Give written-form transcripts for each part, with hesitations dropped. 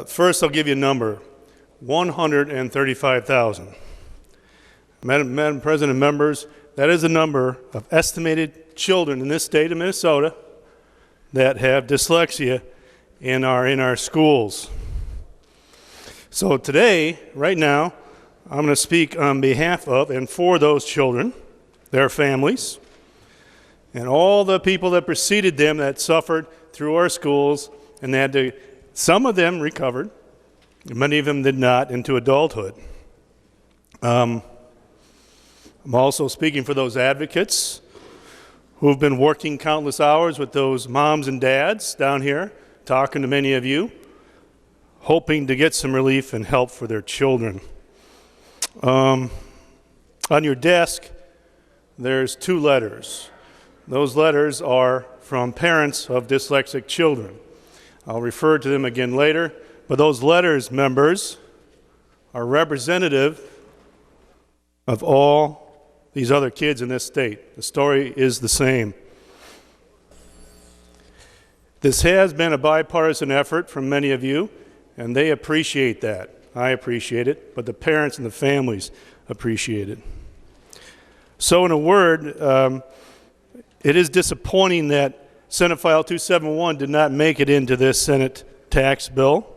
First, I'll give you a number, 135,000. Madam President, members, that is the number of estimated children in this state of Minnesota that have dyslexia and are in our schools. So today, right now, I'm going to speak on behalf of and for those children, their families, and all the people that preceded them that suffered through our schools, and they had to, some of them recovered, many of them did not, into adulthood. I'm also speaking for those advocates who've been working countless hours with those moms and dads down here, talking to many of you, hoping to get some relief and help for their children. On your desk, there's 2 letters. Those letters are from parents of dyslexic children. I'll refer to them again later, but those letters, members, are representative of all these other kids in this state. The story is the same. This has been a bipartisan effort from many of you, and they appreciate that. I appreciate it, but the parents and the families appreciate it. So in a word, it is disappointing that Senate File 271 did not make it into this Senate tax bill,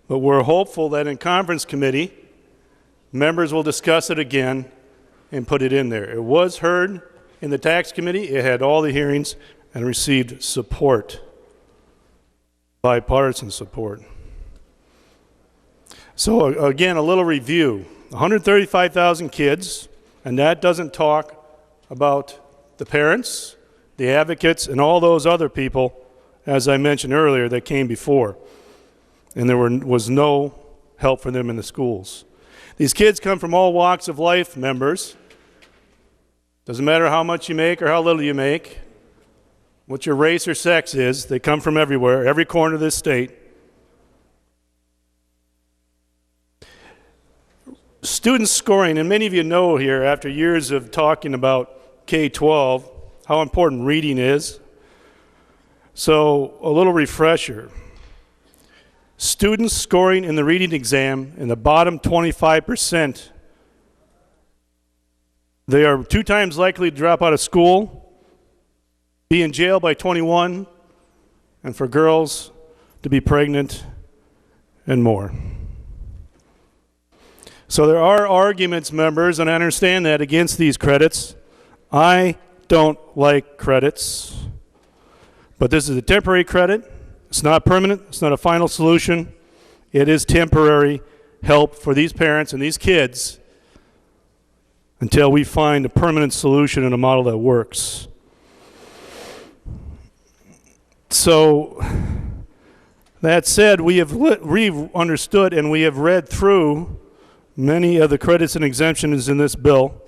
but we're hopeful that in conference committee, members will discuss it again and put it in there. It was heard in the tax committee. It had all the hearings and received support, bipartisan support. So again, a little review. 135,000 kids, and that doesn't talk about the parents, the advocates, and all those other people, as I mentioned earlier, that came before. And there was no help for them in the schools. These kids come from all walks of life, members. Doesn't matter how much you make or how little you make, what your race or sex is, they come from everywhere, every corner of this state. Student scoring, and many of you know here, after years of talking about K-12, how important reading is. So, a little refresher. Students scoring in the reading exam in the bottom 25%, they are 2 times likely to drop out of school, be in jail by 21, and for girls to be pregnant, and more. So there are arguments, members, and I understand that, against these credits. I don't like credits, but this is a temporary credit. It's not permanent. It's not a final solution. It is temporary help for these parents and these kids until we find a permanent solution and a model that works. So that said, we have understood and we have read through many of the credits and exemptions in this bill.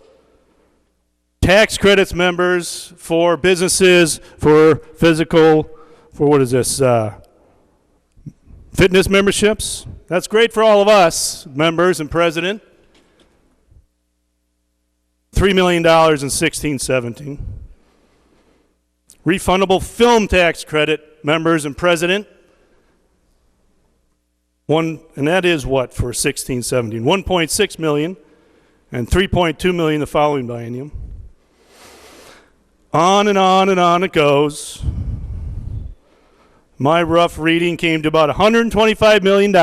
Tax credits, members, for businesses, for physical, for what is this, fitness memberships. That's great for all of us, members and president. $3 million in 16-17. Refundable film tax credit, members and president. And that is what for 16-17? 1.6 million and 3.2 million the following biennium. On and on and on it goes. My rough reading came to about $125 million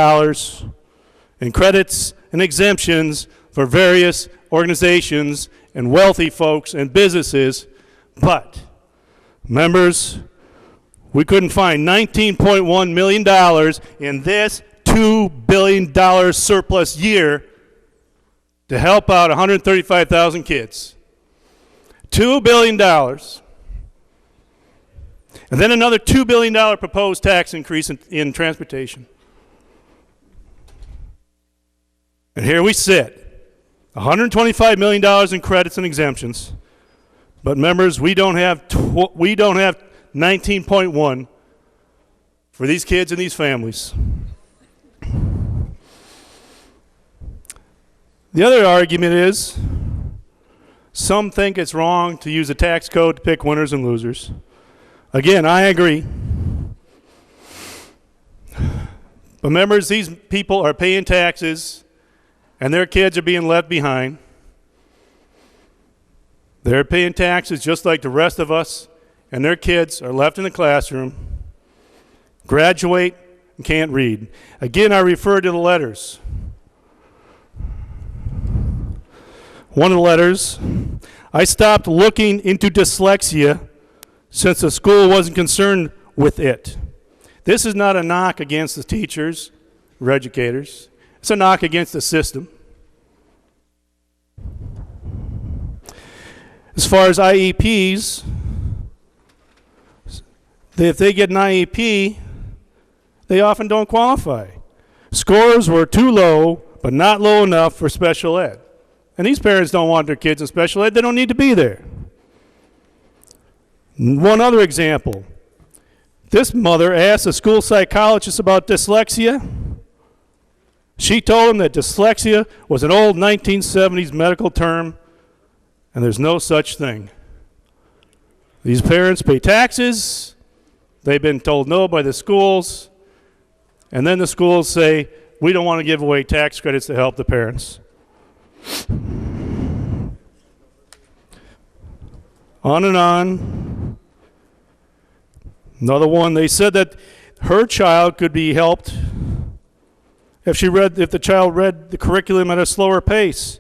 in credits and exemptions for various organizations and wealthy folks and businesses, but members, we couldn't find $19.1 million in this $2 billion surplus year to help out 135,000 kids. $2 billion. And then another $2 billion proposed tax increase in transportation. And here we sit, $125 million in credits and exemptions, but members, we don't have 19.1 for these kids and these families. The other argument is some think it's wrong to use a tax code to pick winners and losers. Again, I agree. But members, these people are paying taxes, and their kids are being left behind. They're paying taxes just like the rest of us, and their kids are left in the classroom, graduate, and can't read. Again, I refer to the letters. One of the letters, I stopped looking into dyslexia since the school wasn't concerned with it. This is not a knock against the teachers or educators. It's a knock against the system. As far as IEPs, if they get an IEP, they often don't qualify. Scores were too low, but not low enough for special ed. And these parents don't want their kids in special ed. They don't need to be there. One other example. This mother asked a school psychologist about dyslexia. She told him that dyslexia was an old 1970s medical term, and there's no such thing. These parents pay taxes. They've been told no by the schools. And then the schools say, we don't want to give away tax credits to help the parents. On and on. Another one, they said that her child could be helped if the child read the curriculum at a slower pace.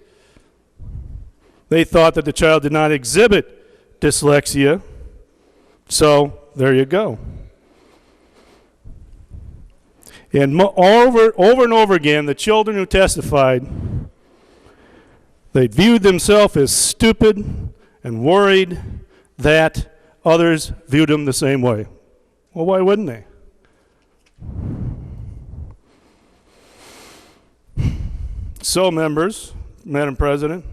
They thought that the child did not exhibit dyslexia. So there you go. And over and over again, the children who testified, they viewed themselves as stupid and worried that others viewed them the same way. Well, why wouldn't they? So, members, Madam President,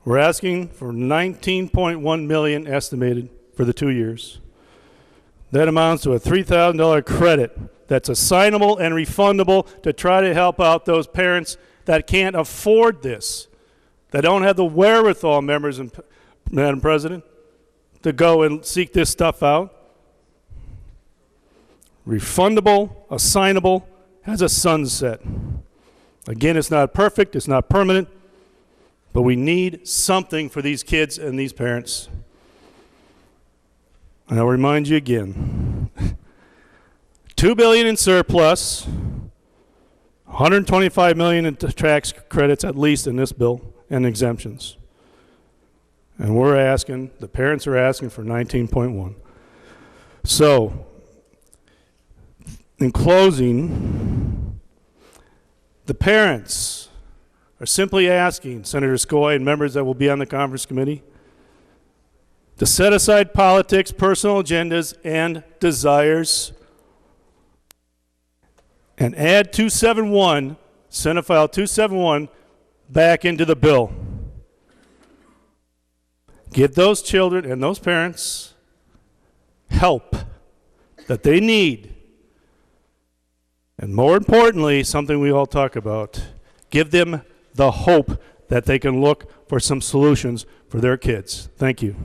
we're asking for $19.1 million estimated for the 2 years. That amounts to a $3,000 credit that's assignable and refundable to try to help out those parents that can't afford this, that don't have the wherewithal, members and Madam President, to go and seek this stuff out. Refundable, assignable, has a sunset. Again, it's not perfect, it's not permanent, but we need something for these kids and these parents. And I'll remind you again, $2 billion in surplus, $125 million in tax credits at least in this bill, and exemptions. And we're asking, the parents are asking for 19.1. So, in closing, the parents are simply asking Senator Scoy and members that will be on the conference committee to set aside politics, personal agendas, and desires, and add 271, Senate File 271, back into the bill. Give those children and those parents help that they need. And more importantly, something we all talk about, give them the hope that they can look for some solutions for their kids. Thank you.